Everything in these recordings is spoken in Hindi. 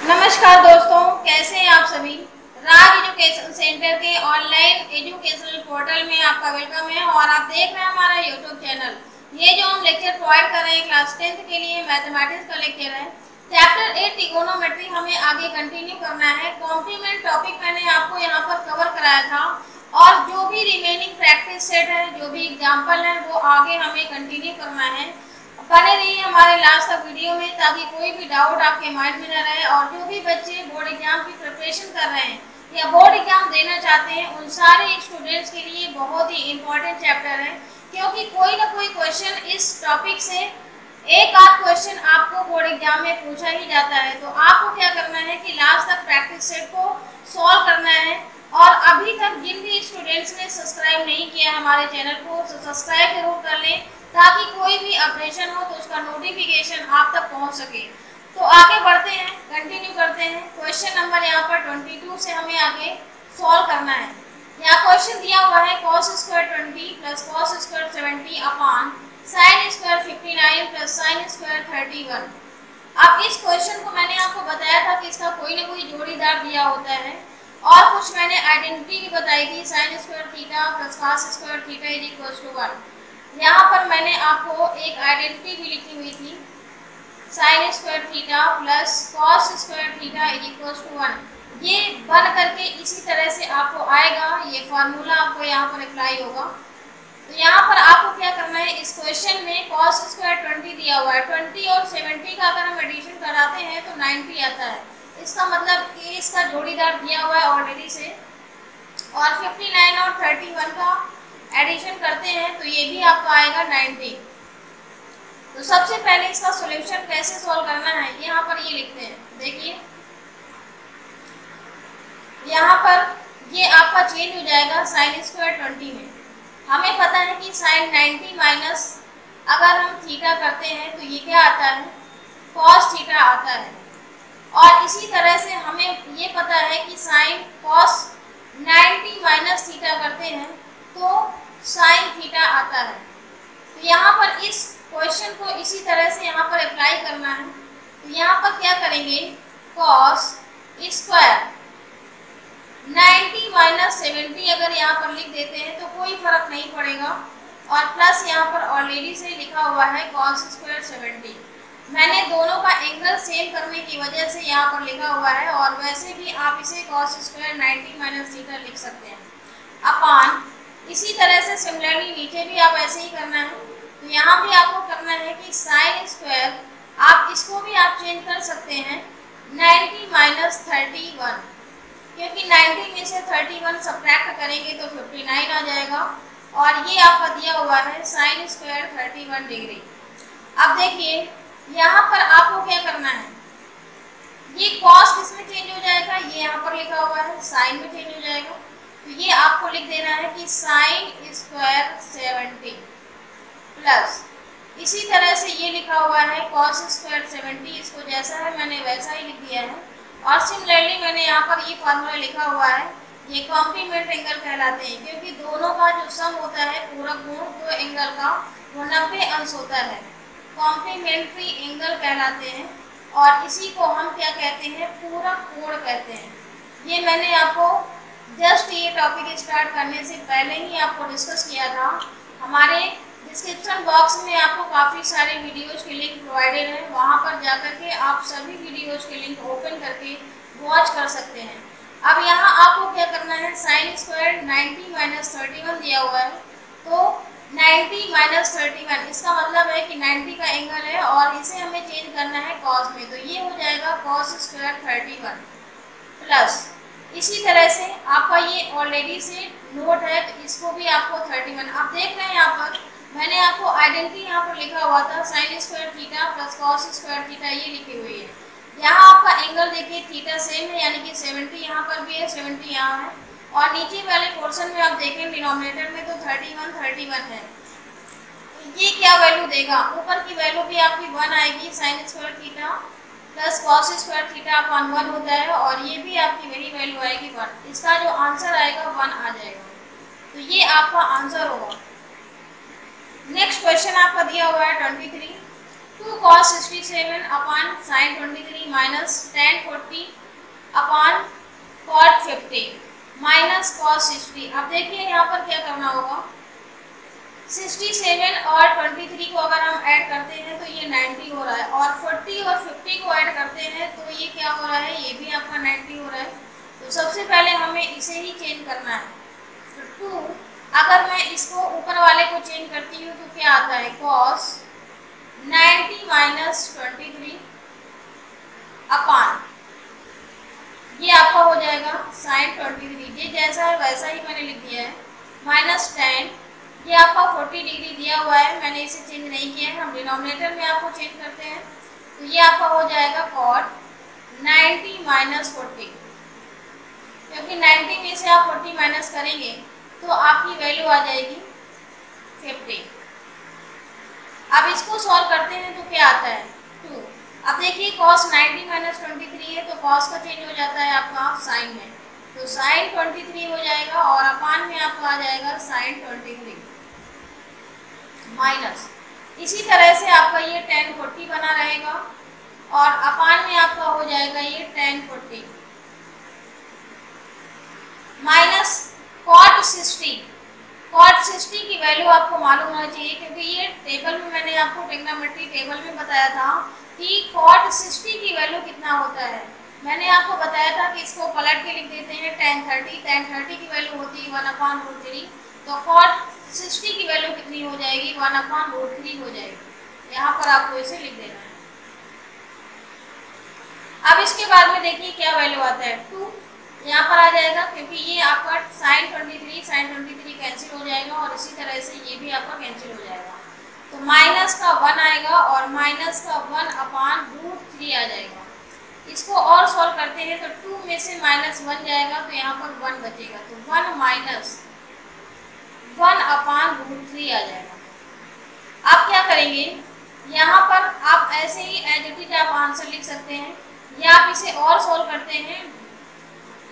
नमस्कार दोस्तों, कैसे हैं आप सभी। राग एजुकेशन सेंटर के ऑनलाइन एजुकेशनल पोर्टल में आपका वेलकम है और आप देख रहे हैं हमारा यूट्यूब चैनल। ये जो हम लेक्चर प्रोवाइड कर रहे हैं क्लास 10th के लिए मैथमेटिक्स का लेक्चर है। चैप्टर 8 ट्रिगोनोमेट्री हमें आगे कंटिन्यू करना है। कॉम्प्लीमेंट टॉपिक मैंने आपको यहाँ पर कवर कराया था और जो भी रिमेनिंग प्रैक्टिस सेट है, जो भी एग्जाम्पल है, वो आगे हमें कंटिन्यू करना है। बने रहिए हमारे लास्ट तक वीडियो में ताकि कोई भी डाउट आपके माइंड में न रहे। और जो भी बच्चे बोर्ड एग्जाम की प्रिपरेशन कर रहे हैं या बोर्ड एग्जाम देना चाहते हैं, उन सारे स्टूडेंट्स के लिए बहुत ही इम्पोर्टेंट चैप्टर है, क्योंकि कोई ना कोई क्वेश्चन इस टॉपिक से एक आध क्वेश्चन आपको बोर्ड एग्जाम में पूछा ही जाता है। तो आपको क्या करना है कि लास्ट तक प्रैक्टिस सेट को सॉल्व करना है। और अभी तक जिन भी स्टूडेंट्स ने सब्सक्राइब नहीं किया हमारे चैनल को, तो सब्सक्राइब जरूर कर लें ताकि कोई भी ऑपरेशन हो तो उसका नोटिफिकेशन आप तक पहुंच सके। तो आगे बढ़ते हैं, कंटिन्यू करते हैं। क्वेश्चन नंबर यहाँ पर 22 से हमें आगे सॉल्व करना है। यहाँ क्वेश्चन दिया हुआ है cos square 20 plus cos square 70 upon sin square 59 plus sin square 31। अब इस क्वेश्चन को मैंने आपको बताया था कि इसका कोई ना कोई जोड़ीदार दिया होता है और कुछ मैंने आइडेंटिटी भी बताई थी, sin square theta plus cos square theta is equal to 1। यहाँ पर मैंने आपको एक आइडेंटिटी भी लिखी हुई थी, sin square theta plus cos square theta is equal to 1। ये बन करके इसी तरह से आपको आएगा, ये फार्मूला आपको यहाँ पर अप्लाई होगा। तो यहाँ पर आपको क्या करना है, इस क्वेश्चन में cos स्क्वायर 20 दिया हुआ है, 20 और 70 का अगर हम एडिशन कराते हैं तो 90 आता है। इसका मतलब ये इसका जोड़ीदार दिया हुआ है ऑलरेडी से, और 59 और 31 का एडिशन करते हैं तो ये भी आपका आएगा 90। तो सबसे पहले इसका सॉल्यूशन कैसे सॉल्व करना है यहाँ पर ये लिखते हैं। देखिए यहाँ पर ये आपका चेंज हो जाएगा sin स्क्वायर 20 में। हमें पता है कि sin 90 माइनस अगर हम थीटा करते हैं तो ये क्या आता है, cos थीटा आता है। और इसी तरह से हमें ये पता है कि sin cos 90 माइनस थीटा करते हैं तो sin थीटा आता है। तो यहाँ पर इस क्वेश्चन को इसी तरह से यहाँ पर अप्लाई करना है। तो यहाँ पर क्या करेंगे, cos स्क्वायर 90 माइनस 70 अगर यहाँ पर लिख देते हैं तो कोई फर्क नहीं पड़ेगा, और प्लस यहाँ पर ऑलरेडी से लिखा हुआ है cos स्क्वायर 70। मैंने दोनों का एंगल सेम करने की वजह से यहाँ पर लिखा हुआ है, और वैसे भी आप इसे cos स्क्वायर 90 माइनस थीटा लिख सकते हैं अपॉन। इसी तरह से सिमिलरली नीचे भी आप ऐसे ही करना है। तो यहाँ भी आपको करना है कि sin स्क्वायर, आप इसको भी आप चेंज कर सकते हैं 90 माइनस 31, क्योंकि 90 में से 31 सब्ट्रैक्ट करेंगे तो 59 आ जाएगा, और ये आपका दिया हुआ है sin स्क्वायर 31 डिग्री। अब देखिए यहाँ पर आपको क्या करना है, ये cos किस में चेंज हो जाएगा, ये यहाँ पर लिखा हुआ है sin में चेंज हो जाएगा। तो ये आपको लिख देना है कि sin स्क्वायर 70 प्लस इसी तरह से ये लिखा हुआ है cos स्क्वायर 70, इसको जैसा है मैंने वैसा ही लिख दिया है। और सिमिलरली मैंने यहाँ पर ये फार्मूला लिखा हुआ है, ये कॉम्प्लीमेंट एंगल कहलाते हैं, क्योंकि दोनों का जो सम होता है पूरक गुण दो एंगल का वो 90 अंश होता है, कॉम्प्लीमेंट्री एंगल कहलाते हैं। और इसी को हम क्या कहते हैं, पूरक कोण कहते हैं। ये मैंने आपको जस्ट ये टॉपिक स्टार्ट करने से पहले ही आपको डिस्कस किया था। हमारे डिस्क्रिप्शन बॉक्स में आपको काफ़ी सारे वीडियोज़ के लिंक प्रोवाइडेड है, वहाँ पर जाकर के आप सभी वीडियोज़ के लिंक ओपन करके वॉच कर सकते हैं। अब यहाँ आपको क्या करना है, sin स्क्वायर 90 माइनस 31 दिया हुआ है, तो 90 माइनस 31 इसका मतलब है कि 90 का एंगल है और इसे हमें चेंज करना है cos में, तो ये हो जाएगा cos स्क्वायर 31 प्लस इसी तरह से आपका ये ऑलरेडी से नोट है तो इसको भी आपको 31। आप देख रहे हैं यहाँ पर मैंने आपको आइडेंटिटी यहाँ पर लिखा हुआ था sin square theta plus cos square theta, ये लिखी हुई है। यहाँ आपका एंगल देखिए थीटा सेम है, यानी कि 70 यहाँ पर भी है, 70 यहाँ है, और नीचे वाले पोर्शन में आप देखें डिनोमिनेटर में तो 31 है। ये क्या वैल्यू देगा, ऊपर की वैल्यू भी आपकी 1 आएगी, sin square theta plus cos square theta upon 1 होता है, और ये भी आपकी वही वैल्यू आएगी 1। इसका जो आंसर आएगा 1 आ जाएगा। तो ये आपका आंसर होगा। नेक्स्ट क्वेश्चन आपका दिया हुआ है 23। 2 cos 67 upon sin 23 minus tan 40 upon cot 50 minus cos 60। अब देखिए यहाँ पर क्या करना होगा, 67 और 23 को अगर हम ऐड करते हैं तो ये 90 हो रहा है, और 40 और 50 को ऐड करते हैं तो ये क्या हो रहा है, ये भी आपका 90 हो रहा है। तो सबसे पहले हमें इसे ही चेंज करना है। तो 2 अगर मैं इसको ऊपर वाले को चेंज करती हूँ तो क्या आता है, cos 90 माइनस 23 अपॉन ये आपका हो जाएगा sin 23, ये जैसा है वैसा ही मैंने लिख दिया है, माइनस tan, ये आपका 40 डिग्री दिया हुआ है, मैंने इसे चेंज नहीं किया है, हम डिनोमिनेटर में आपको चेंज करते हैं। तो ये आपका हो जाएगा cot 90 माइनस 40, क्योंकि 90 में से आप 40 माइनस करेंगे तो आपकी वैल्यू आ जाएगी 50। अब इसको सॉल्व करते हैं तो क्या आता है 2। अब देखिए cos 90 माइनस 23 है तो cos का चेंज हो जाता है आपका sin में, तो sin 23 हो जाएगा और अपान में आपका आ जाएगा sin 23 माइनस, इसी तरह से आपका ये tan 40 बना रहेगा और अपान में आपका हो जाएगा ये tan 40 माइनस cot 60। cot 60 की वैल्यू आपको मालूम होना चाहिए, क्योंकि ये टेबल में मैंने आपको ट्रिग्नोमेट्री टेबल में बताया था कि cot 60 की वैल्यू कितना होता है। मैंने आपको बताया था कि इसको पलट के लिख देते हैं tan 30 की वैल्यू होती है 1/√3, तो cot 60 की वैल्यू कितनी हो जाएगी, 1/√3 हो जाएगी। यहाँ पर आपको इसे लिख देना है। अब इसके बाद में देखिए क्या वैल्यू आता है 2 यहाँ पर आ जाएगा, क्योंकि ये आपका sin 23 कैंसिल हो जाएगा और इसी तरह से ये भी आपका कैंसिल हो जाएगा। तो माइनस का 1 आएगा और माइनस का 1/√3 आ जाएगा। इसको और सॉल्व करते हैं तो 2 में से -1 जाएगा तो यहाँ पर 1 बचेगा, तो 1 माइनस 1/√3 आ जाएगा। आप क्या करेंगे, यहाँ पर आप ऐसे ही एज इट इज आप आंसर लिख सकते हैं, या आप इसे और सॉल्व करते हैं,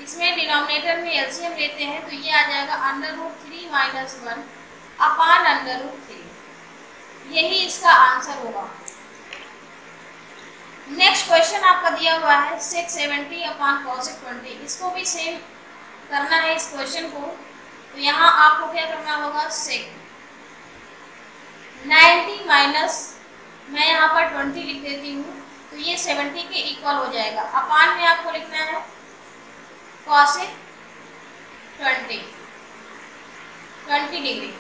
इसमें डिनोमिनेटर में एलसीएम लेते हैं तो ये आ जाएगा √3 माइनस 1 अपान √3, यही इसका आंसर होगा। नेक्स्ट क्वेश्चन आपका दिया हुआ है sec 70 अपॉन cosec 20, इसको भी सेम करना है इस क्वेश्चन को। तो यहाँ आपको क्या करना होगा, sec 90 माइनस मैं यहाँ पर 20 लिख देती हूँ, तो ये 70 के इक्वल हो जाएगा। अपान में आपको लिखना है cosec 20 डिग्री,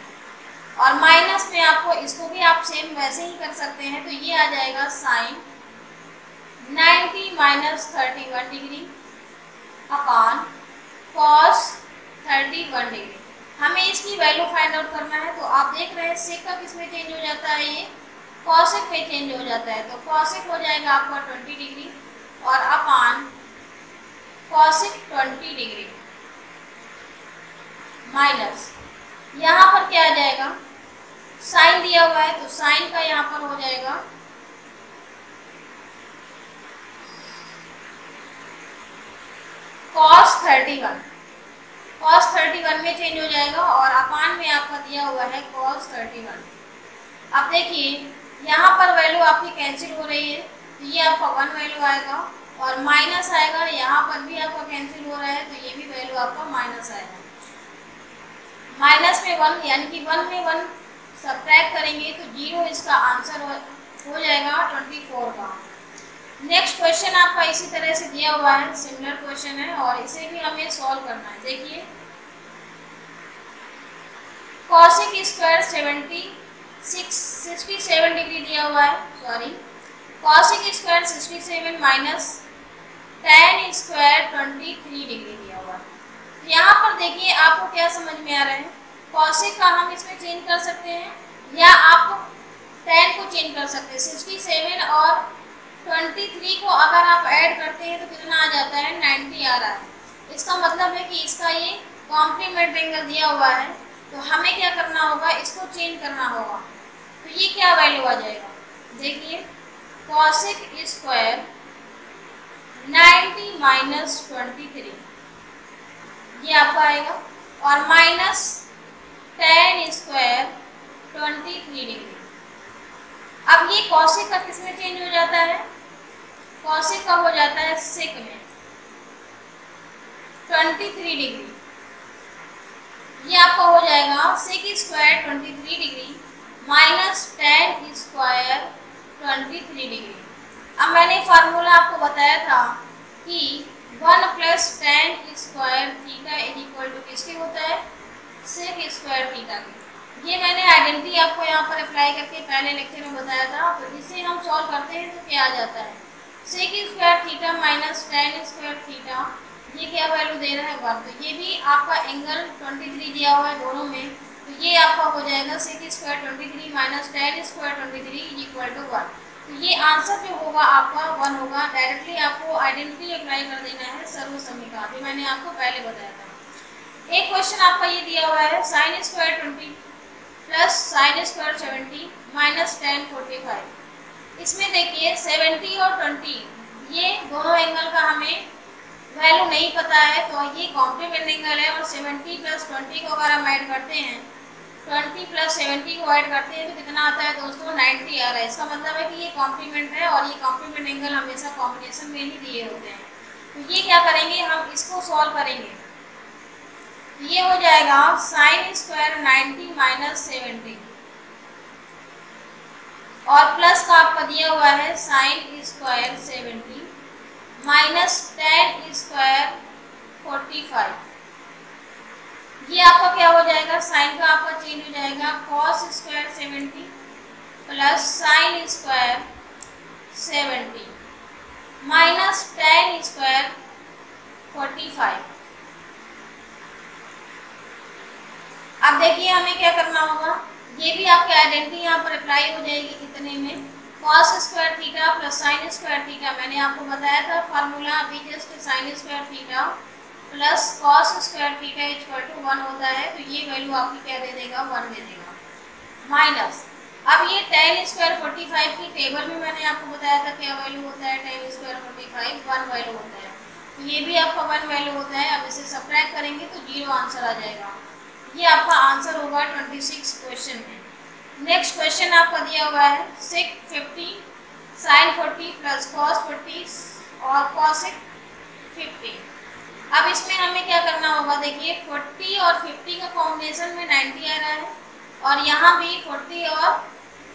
और माइनस में आपको इसको भी आप सेम वैसे ही कर सकते हैं, तो ये आ जाएगा sin 90 माइनस 31 डिग्री अपान cos 31 डिग्री। हमें इसकी वैल्यू फाइंड आउट करना है, तो आप देख रहे हैं sec का किस में चेंज हो जाता है, ये cosec पे चेंज हो जाता है, तो cosec हो जाएगा आपका 20 डिग्री और अपान cosec 20 डिग्री माइनस यहाँ पर क्या आ जाएगा, साइन दिया हुआ है तो साइन का यहाँ पर हो जाएगा cos 31, cos 31 में चेंज हो जाएगा और अपान में आपका दिया हुआ है cos 31। अब देखिए यहाँ पर वैल्यू आपकी कैंसिल हो रही है, तो ये आपका 1 वैल्यू आएगा और माइनस आएगा, यहाँ पर भी आपका कैंसिल हो रहा है तो ये भी वैल्यू आपका माइनस आएगा। माइनस में 1 यानी कि 1 में 1 सब्ट्रैक्ट करेंगे तो 0 इसका आंसर हो जाएगा 24 का। नेक्स्ट क्वेश्चन आपका इसी तरह से दिया हुआ है, सिमिलर क्वेश्चन है और इसे भी हमें सॉल्व करना है। देखिए cosec स्क्वायर 67 डिग्री दिया हुआ है, sorry cosec square 67 minus tan square 23 degree दिया हुआ है। यहाँ पर देखिए आपको क्या समझ में आ रहा है, cosec का हम इसमें चेंज कर सकते हैं या आप tan को चेंज कर सकते हैं। 67 और 23 को अगर आप ऐड करते हैं तो कितना आ जाता है, 90 आ रहा है। इसका मतलब है कि इसका ये कॉम्प्लीमेंट एंगल दिया हुआ है, तो हमें क्या करना होगा, इसको चेंज करना होगा। तो ये क्या वैल्यू आ जाएगा, देखिए cosec स्क्वायर 90 माइनस 23 ये आपका आएगा और माइनस tan स्क्वायर 23 डिग्री। अब अब ये कॉसिक का किस में चेंज हो जाता है, कॉसिक का हो जाता है सेक में 23 डिग्री। ये आपका हो जाएगा sec square 23 degree minus tan square 23 degree. अब मैंने फार्मूला आपको बताया था कि 1 plus tan square theta is equal to किसके होता है, सेक स्क्वायर थीटा के। ये मैंने आइडेंटिटी आपको यहाँ पर अप्लाई करके पहले लेक्चर में बताया था। तो इसे हम सॉल्व करते हैं तो क्या आ जाता है, sec square theta minus tan square theta, ये क्या वैल्यू दे रहा है 1। तो ये भी आपका एंगल 23 दिया हुआ है दोनों में, तो ये आपका हो जाएगा sec square 23 minus tan square 23 is equal to 1। तो ये आंसर जो होगा आपका 1 होगा। डायरेक्टली आपको आइडेंटिटी अप्लाई कर देना है सर्वसम्य का, अभी मैंने आपको पहले बताया था। एक क्वेश्चन आपका ये दिया हुआ है sine square 20 plus sine square 70 minus ten 45। इसमें देखिए 70 और 20 ये दोनों एंगल का हमें वैल्यू नहीं पता है, तो ये कॉम्प्लीमेंट एंगल है। और 70 प्लस 20 को अगर हम ऐड करते हैं, 20 प्लस 70 को ऐड करते हैं तो कितना आता है दोस्तों, 90 आ रहा है। इसका मतलब है कि ये कॉम्प्लीमेंट है और ये कॉम्प्लीमेंट एंगल हमेशा कॉम्बिनेशन में ही दिए होते हैं। तो ये क्या करेंगे, हम इसको सॉल्व करेंगे। ये हो जाएगा साइन स्क्वायर 90 माइनस 70 और प्लस का आपका दिया हुआ है sine square 70 minus tan square 45। ये आपका क्या हो जाएगा, साइन का आपका चेंज हो जाएगा cos square 70 plus sine square 70 minus tan square 45। अब देखिए हमें क्या करना होगा, ये भी आपकी आइडेंटिटी यहाँ पर अप्लाई हो जाएगी कितने में, cos square theta plus sine square theta. मैंने आपको बताया था फार्मूला अभी just, sine square theta plus cos square theta equal to 1 होता है। तो ये वैल्यू आपकी क्या दे देगा, 1 दे देगा माइनस। अब ये टेन स्क्वायर 45 की टेबल में मैंने आपको बताया था क्या वैल्यू होता है, टेन स्क्वायर 45 1 वैल्यू होता है। तो ये भी आपका 1 वैल्यू होता है। अब इसे सब्ट्रैक्ट करेंगे तो 0 आंसर आ जाएगा। ये आपका आंसर होगा 26 क्वेश्चन में। नेक्स्ट क्वेश्चन आपका दिया हुआ है सेक 50 साइन 40 प्लस कॉस 40 और कॉसेक 50। अब इसमें हमें क्या करना होगा, देखिए 40 और 50 का कॉम्बिनेशन में 90 आ रहा है और यहाँ भी 40 और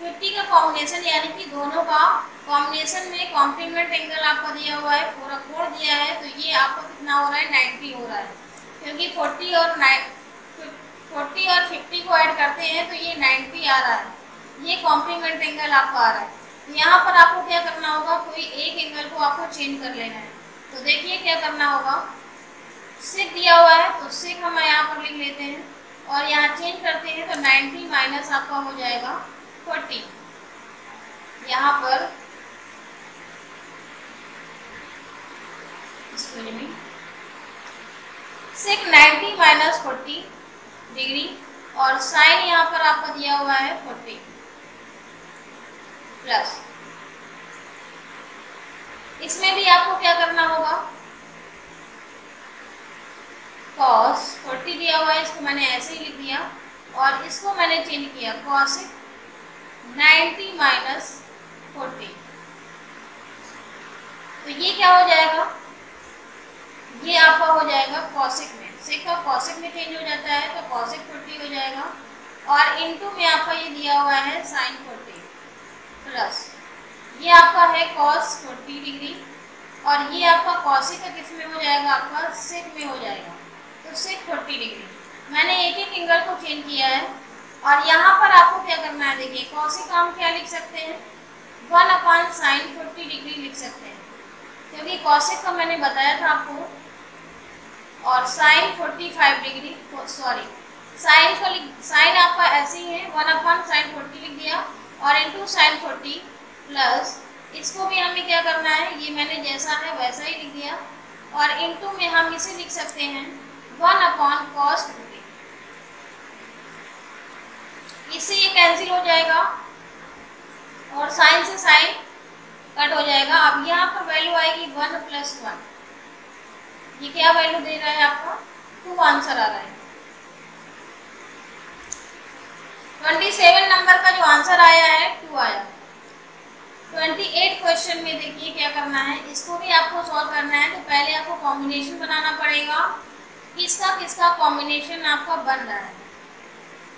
50 का कॉम्बिनेशन यानी कि दोनों का कॉम्बिनेशन में कॉम्प्लीमेंट एंगल आपका दिया हुआ है, पूरा कोण दिया है। तो ये आपका कितना हो रहा है, 90 हो रहा है, क्योंकि 40 और 50 को ऐड करते हैं तो ये 90 आ रहा है। ये कॉम्प्लीमेंट एंगल आपका आ रहा है। तो यहाँ पर आपको क्या करना होगा, कोई एक एंगल को आपको चेंज कर लेना है। तो देखिए क्या करना होगा, सेक दिया हुआ है तो सेक हम यहाँ पर लिख लेते हैं और यहाँ चेंज करते हैं तो 90 माइनस आपका हो जाएगा 40। यहाँ पर सेक 90 माइनस 40 डिग्री और साइन यहाँ पर आपका दिया हुआ है 40 प्लस। इसमें भी आपको क्या करना होगा, कॉस 40 दिया हुआ है, इसको मैंने ऐसे ही लिख दिया और इसको मैंने चेंज किया कॉसेक 90 माइनस 40। तो ये क्या हो जाएगा, ये आपका हो जाएगा कॉसेक में, सेक का कॉसेक में चेंज हो जाता है तो कॉसेक 40 हो जाएगा और इनटू में आपका ये दिया हुआ है साइन 40 प्लस ये आपका है कॉस 40 डिग्री और ये आपका कॉसेक का किस में हो जाएगा, आपका सेक में हो जाएगा। तो सेक 40 डिग्री मैंने एक एक एंगल को चेंज किया है और यहाँ पर आपको क्या करना है, देखिए कॉसेक का हम क्या लिख सकते हैं, 1/sin 40 डिग्री लिख सकते हैं, क्योंकि कॉसेक का मैंने बताया था आपको। और साइन 45 डिग्री, सॉरी साइन आपका ऐसे ही है, 1/sin 40 लिख दिया और इनटू साइन 40 प्लस इसको भी हमें क्या करना है, ये मैंने जैसा है वैसा ही लिख दिया और इनटू में हम इसे लिख सकते हैं 1/cos 50। इससे ये कैंसिल हो जाएगा और साइन से साइन कट हो जाएगा। अब यहाँ पर वैल्यू आएगी 1 + 1, ये क्या वैल्यू दे रहा है आपका, 2 आंसर आ रहा है। 27 नंबर का जो आंसर आया है 2 आया। में देखिए क्या करना है, इसको भी आपको सॉल्व करना है। तो पहले आपको कॉम्बिनेशन बनाना पड़ेगा, किसका किसका कॉम्बिनेशन आपका बन रहा है।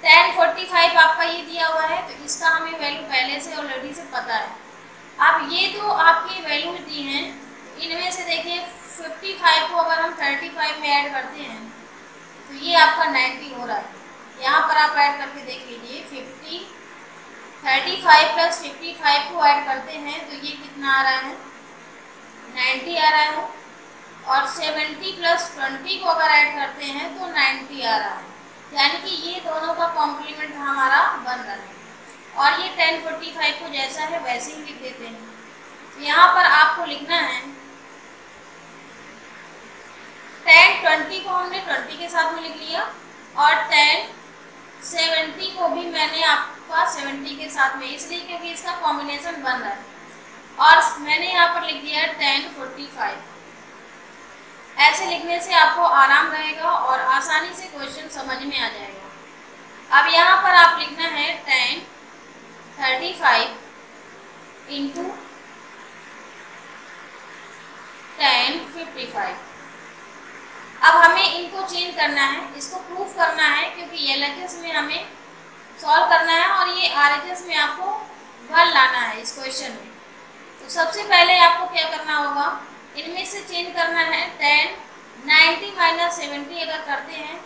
tan 45 आपका ये दिया हुआ है, तो इसका हमें वैल्यू पहले से ऑलरेडी से पता है। अब ये तो आपकी वैल्यूज दी हैं, इनमें से देखिए 55 को अगर हम 35 में ऐड करते हैं तो ये आपका 90 हो रहा है। यहाँ पर आप ऐड करके देख लीजिए, 35 प्लस 55 को ऐड करते हैं तो ये कितना आ रहा है, 90 आ रहा है। और 70 प्लस 20 को अगर ऐड करते हैं तो 90 आ रहा है, यानी कि ये दोनों का कॉम्प्लीमेंट हमारा बन रहा है। और ये 10 45 को जैसा है वैसे ही लिख देते हैं। तो यहाँ पर आपको लिखना है 10 20 को हमने 20 के साथ में लिख लिया, और 10 70 को भी मैंने आपका 70 के साथ में, इसलिए क्योंकि इसका कॉम्बिनेशन बन रहा है। और मैंने यहाँ पर लिख दिया 10 45। ऐसे लिखने से आपको आराम रहेगा और आसानी से क्वेश्चन समझ में आ जाएगा। अब यहाँ पर आप लिखना है 10 35 इंटू 10 55। अब हमें इनको चेंज करना है, इसको प्रूफ करना है, क्योंकि LHS में हमें सॉल्व करना है और ये RHS में आपको हल लाना है इस क्वेश्चन में। तो सबसे पहले आपको क्या करना होगा, इनमें से चेंज करना है 10 90 माइनस 70 अगर करते हैं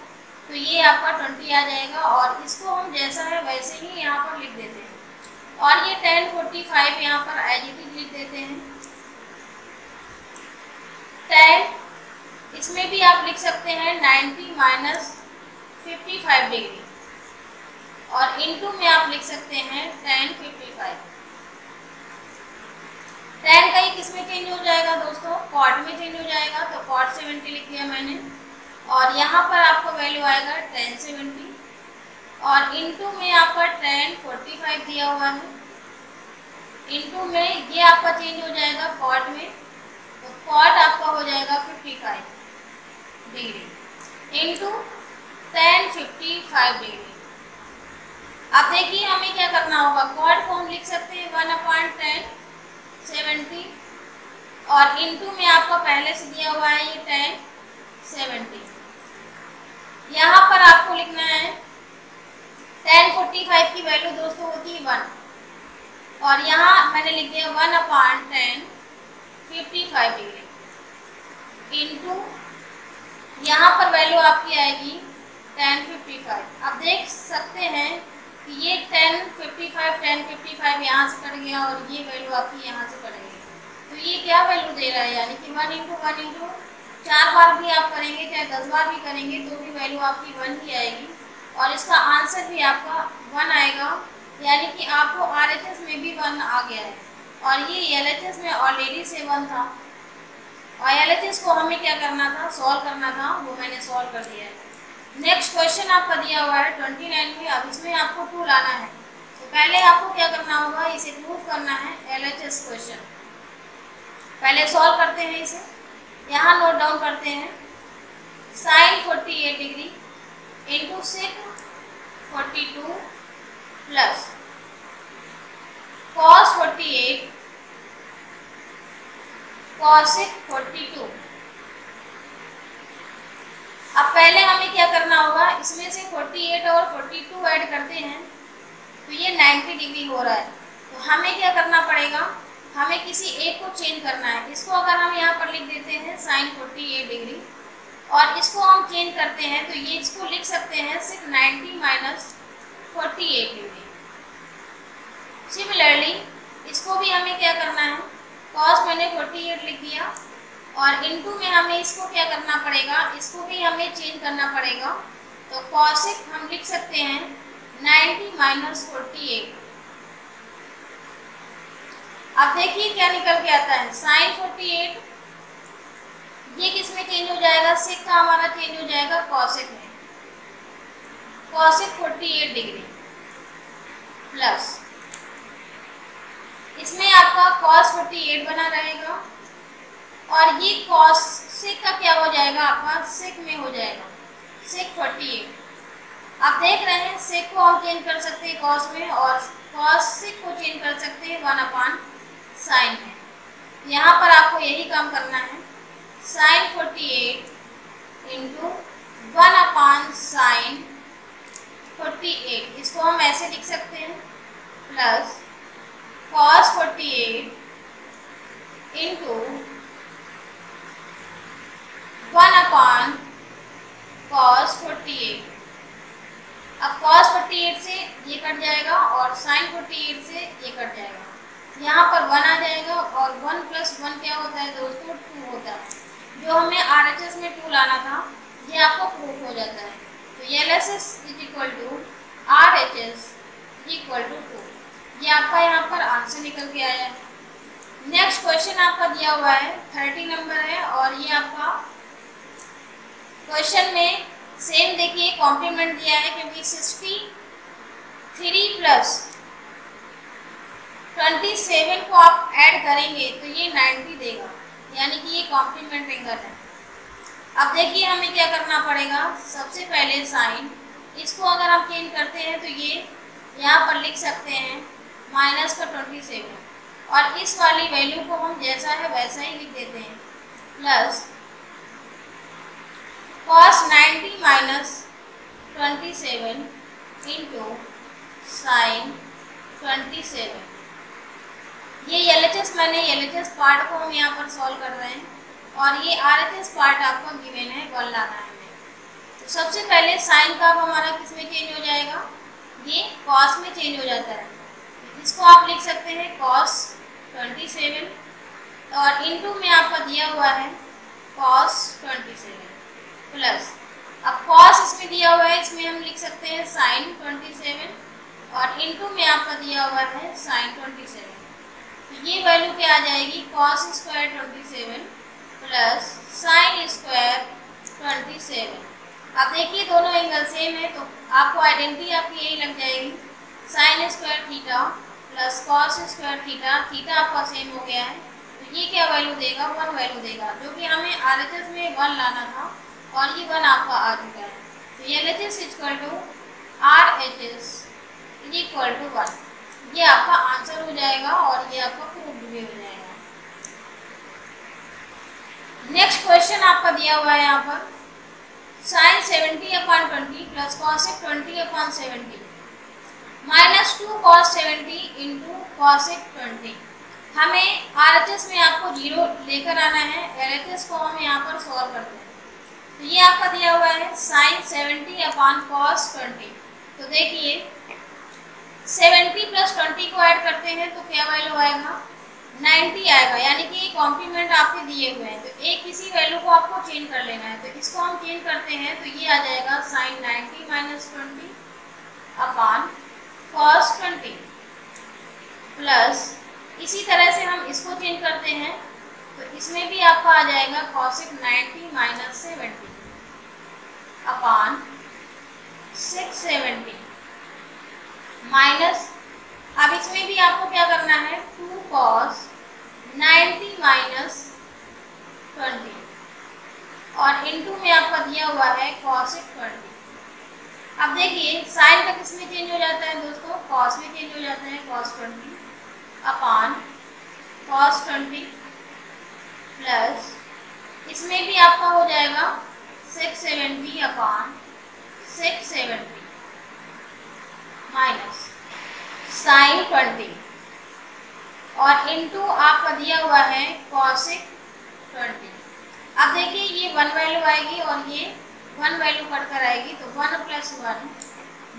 तो ये आपका 20 आ जाएगा, और इसको हम जैसा है वैसे ही यहाँ पर लिख देते हैं। और ये 10 45 यहाँ पर एज इट इज लिख देते हैं। 10 इसमें भी आप लिख सकते हैं 90 माइनस 55 डिग्री, और इनटू में आप लिख सकते हैं 10 55। 10 का ही किस में चेंज हो जाएगा दोस्तों, कॉट में चेंज हो जाएगा, तो कॉट 70 लिख दिया मैंने। और यहाँ पर आपको वैल्यू आएगा 10 70, और इनटू में आपका 10 45 दिया हुआ है। इनटू में ये आपका चेंज हो जाएगा कॉट में, तो कॉट आपका हो जाएगा 55 डिग्री इंटू 10 55 डिग्री। अब देखिए हमें क्या करना होगा, कॉट को हम लिख सकते हैं 1/10 70, और इनटू में आपका पहले से दिया हुआ है ये 10 70। यहाँ पर आपको लिखना है 10 45 की वैल्यू दोस्तों होती है 1, और यहाँ मैंने लिख दिया 1/10 55 डिग्री इंटू यहाँ पर वैल्यू आपकी आएगी 10 55। आप देख सकते हैं कि ये 10 55 यहाँ से कट गया, और ये वैल्यू आपकी यहाँ से कट गई। तो ये क्या वैल्यू दे रहा है, यानी कि 1 इंटू 1 इंटू 4 बार भी आप करेंगे, चाहे 10 बार भी करेंगे, तो भी वैल्यू आपकी 1 ही आएगी, और इसका आंसर भी आपका 1 आएगा। यानी कि आपको RHS में भी 1 आ गया है, और ये LHS में ऑलरेडी से 1 था, और LHS को हमें क्या करना था, सॉल्व करना था, वो मैंने सॉल्व कर दिया है। नेक्स्ट क्वेश्चन आपका दिया हुआ है 29 में। अब इसमें आपको 2 लाना है, तो पहले आपको क्या करना होगा, इसे प्रूफ करना है LHS क्वेश्चन। पहले सॉल्व करते हैं इसे, यहाँ नोट डाउन करते हैं sin 48 degree into sec 42 plus cos 48 cosec 42। अब पहले हमें क्या करना होगा, इसमें से 48 और 42 ऐड करते हैं तो ये 90 डिग्री हो रहा है। तो हमें क्या करना पड़ेगा, हमें किसी एक को चेंज करना है। इसको अगर हम यहाँ पर लिख देते हैं sin 48 डिग्री, और इसको हम चेंज करते हैं तो ये इसको लिख सकते हैं सिर्फ 90 माइनस 48 डिग्री। सिमिलरली इसको भी हमें क्या करना है, cos मैंने 48 लिख दिया, और इनटू में हमें इसको क्या करना पड़ेगा, इसको भी हमें चेंज करना पड़ेगा। तो cosec हम लिख सकते हैं 90 माइनस 48। अब देखिए क्या निकल के आता है, sin 48 ये किस में चेंज हो जाएगा, sec का हमारा चेंज हो जाएगा cosec में, cosec 48 डिग्री प्लस इसमें आपका cos 48 बना रहेगा, और ये cosec का क्या हो जाएगा आपका, sec में हो जाएगा sec 48। आप देख रहे हैं sec को हम चेंज कर सकते हैं cos में, और cosec को चेंज कर सकते हैं 1/sin में। यहाँ पर आपको यही काम करना है, साइन 48 इंटू 1/sin 48, इसको हम ऐसे लिख सकते हैं, प्लस cos 48 इंटू 1/cos 48। अब cos 48 से ये कट जाएगा और sin 48 से ये कट जाएगा, यहाँ पर 1 आ जाएगा और 1 + 1 क्या होता है दोस्तों, 2 होता है। जो हमें RHS में 2 लाना था, ये आपको प्रूफ हो जाता है। तो LHS = RHS = 2, ये आपका यहाँ पर आंसर निकल के आया है। नेक्स्ट क्वेश्चन आपका दिया हुआ है 30 नंबर है, और ये आपका क्वेश्चन में सेम देखिए कॉम्प्लीमेंट दिया है, क्योंकि 63 + 27 को आप ऐड करेंगे तो ये 90 देगा, यानी कि ये कॉम्प्लीमेंट एंगल है। अब देखिए हमें क्या करना पड़ेगा, सबसे पहले साइन, इसको अगर हम चेंज करते हैं तो ये यहाँ पर लिख सकते हैं -27, और इस वाली वैल्यू को हम जैसा है वैसा ही लिख देते हैं, प्लस cos 90 - 27 इंटू sin 27। ये LHS मैंने LHS पार्ट को हम यहाँ पर सॉल्व कर रहे हैं, और ये RHS पार्ट आपको गिवन है, 1 लाना है हमें। तो सबसे पहले साइन का हमारा किस में चेंज हो जाएगा, ये cos में चेंज हो जाता है, इसको आप लिख सकते हैं cos 27, और इंटू में आपका दिया हुआ है cos 27, प्लस अब cos इसमें दिया हुआ है, इसमें हम लिख सकते हैं sin 27, और इंटू में आपका दिया हुआ है sin 27। तो ये वैल्यू क्या आ जाएगी, cos square 27 plus sin square 27। अब देखिए दोनों एंगल सेम है, तो आपको आइडेंटिटी आपकी यही लग जाएगी, sin square theta plus cos square theta, theta आपका सेम हो गया है, तो ये क्या वैल्यू देगा, 1 वैल्यू देगा, जो कि हमें RHS में 1 लाना था, और ये 1 आपका आ चुका है। तो LHS = RHS = 1, ये आपका आंसर हो जाएगा, और ये आपका प्रूफ भी हो जाएगा। नेक्स्ट क्वेश्चन आपका दिया हुआ है यहाँ पर, sin 70/20 plus cosec 20/70 -2 cos 70 into cosec 20। हमें RHS में आपको 0 लेकर आना है, LHS को हम यहाँ पर सॉल्व करते हैं। तो ये आपका दिया हुआ है sin 70/cos 20। तो देखिए 70 + 20 को ऐड करते हैं तो क्या वैल्यू आएगा, 90 आएगा, यानी कि कॉम्प्लीमेंट आपके दिए हुए हैं, तो एक किसी वैल्यू को आपको चेंज कर लेना है। तो इसको हम चेंज करते हैं तो ये आ जाएगा sin 90 - 20/cos 20, प्लस इसी तरह से हम इसको चेंज करते हैं तो इसमें भी आपका आ जाएगा cosec 90 - 70/670 माइनस, अब इसमें भी आपको क्या करना है, 2 cos 90 - 20, और इंटू में आपका दिया हुआ है cosec 20। अब देखिए साइन का किस में चेंज हो जाता है दोस्तों, cos में चेंज हो जाता है, cos 20/cos 20, प्लस इसमें भी आपका हो जाएगा 670/670 माइनस sin 20, और इंटू आपका दिया हुआ है cosec 20। अब देखिए ये 1 वैल्यू आएगी और ये 1 वैल्यू कट कर आएगी, तो 1 + 1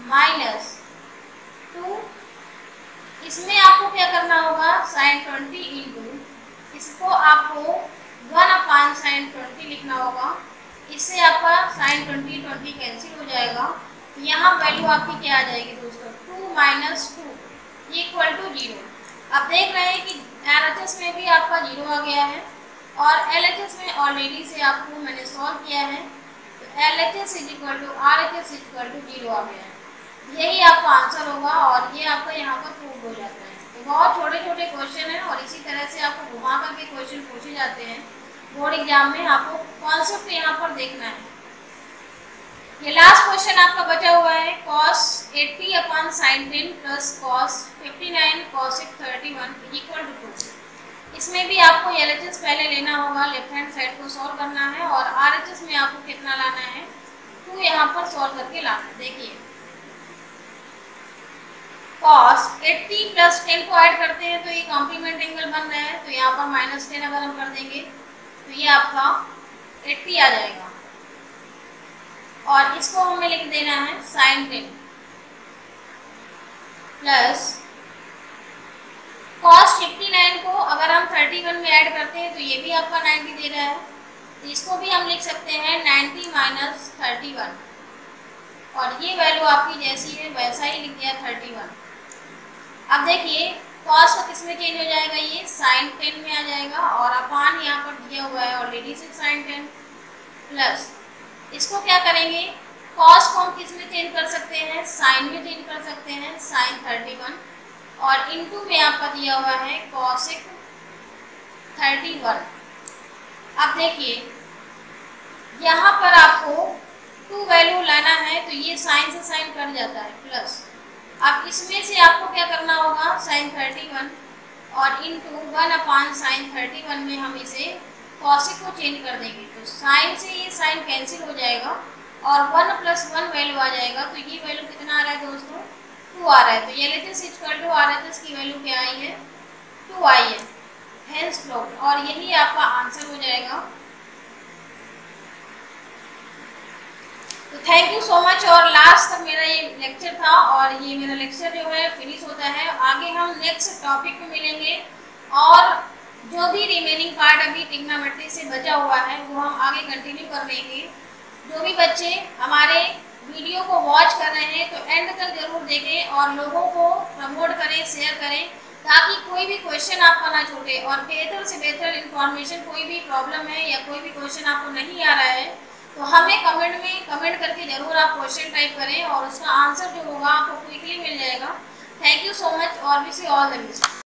माइनस 2, इसमें आपको क्या करना होगा, sin 20 इंटू, इसको आपको 1/sin 20 लिखना होगा, इससे आपका sin 20 कैंसिल हो जाएगा, तो यहाँ वैल्यू आपकी क्या आ जाएगी दोस्तों, 2 - 2 = 0। अब देख रहे हैं कि RHS में भी आपका 0 आ गया है, और LHS में ऑलरेडी से आपको मैंने सॉल्व किया है, तो LHS = RHS = 0 आ गया है, यही आपका आंसर होगा, और ये आपका यहाँ पर प्रूव हो जाता है। तो बहुत छोटे छोटे क्वेश्चन हैं, और इसी तरह से आपको घुमा करके क्वेश्चन पूछे जाते हैं बोर्ड एग्जाम में, आपको कॉन्सेप्ट यहाँ पर देखना है। ये लास्ट क्वेश्चन आपका बचा हुआ है, cos 80/sin 10 plus cos 59 cosec 31 = 2। इसमें भी आपको LHS पहले लेना होगा, लेफ्ट हैंड साइड को सॉल्व करना है, और RHS में आपको कितना लाना है, 2 यहाँ पर सॉल्व करके लाना है। देखिए cos 80 प्लस 10 को ऐड करते हैं तो ये कॉम्प्लीमेंट एंगल बन रहा है, तो यहाँ पर -10 अगर हम कर देंगे तो ये आपका 80 आ जाएगा, और इसको हमें लिख देना है sin 10 प्लस cos 59 को अगर हम 31 में ऐड करते हैं तो ये भी आपका 90 दे रहा है, तो इसको भी हम लिख सकते हैं 90 माइनस 31, और ये वैल्यू आपकी जैसी है वैसा ही लिख दिया 31। अब देखिए cos का किस में चेंज हो जाएगा, ये sin 10 में आ जाएगा, और अपान यहाँ पर दिया हुआ है ऑलरेडी से sin 10 प्लस इसको क्या करेंगे, cos को हम किस में चेंज कर सकते हैं, sin में चेंज कर सकते हैं sin 31, और इनटू में आपका दिया हुआ है cosec 31। अब देखिए यहाँ पर आपको 2 वैल्यू लाना है, तो ये साइन से साइन कट जाता है प्लस, अब इसमें से आपको क्या करना होगा sin 31 और इनटू 1/sin 31 में हम इसे cosec को चेंज कर देंगे, तो साइन से ये साइन कैंसिल हो जाएगा और 1 + 1 वैल्यू आ जाएगा, तो ये वैल्यू कितना आ रहा है दोस्तों, 2 आ रहा है, तो LHS = RHS की वैल्यू क्या आई है, 2 आई है, हेंस प्रूव्ड, और यही आपका आंसर हो जाएगा। तो थैंक यू सो मच, और लास्ट तक मेरा ये लेक्चर था, और ये मेरा लेक्चर जो है फिनिश होता है। आगे हम नेक्स्ट टॉपिक में मिलेंगे, और जो भी रिमेनिंग पार्ट अभी ट्रिग्नोमेट्री से बचा हुआ है वो हम आगे कंटिन्यू कर लेंगे। जो भी बच्चे हमारे वीडियो को वॉच कर रहे हैं तो एंड तक जरूर देखें, और लोगों को प्रमोट करें, शेयर करें, ताकि कोई भी क्वेश्चन आपका ना छूटे, और बेहतर से बेहतर इन्फॉर्मेशन, कोई भी प्रॉब्लम है या कोई भी क्वेश्चन आपको नहीं आ रहा है तो हमें कमेंट में कमेंट करके ज़रूर आप क्वेश्चन टाइप करें, और उसका आंसर जो होगा आपको क्विकली मिल जाएगा। थैंक यू सो मच, और wish you all the best.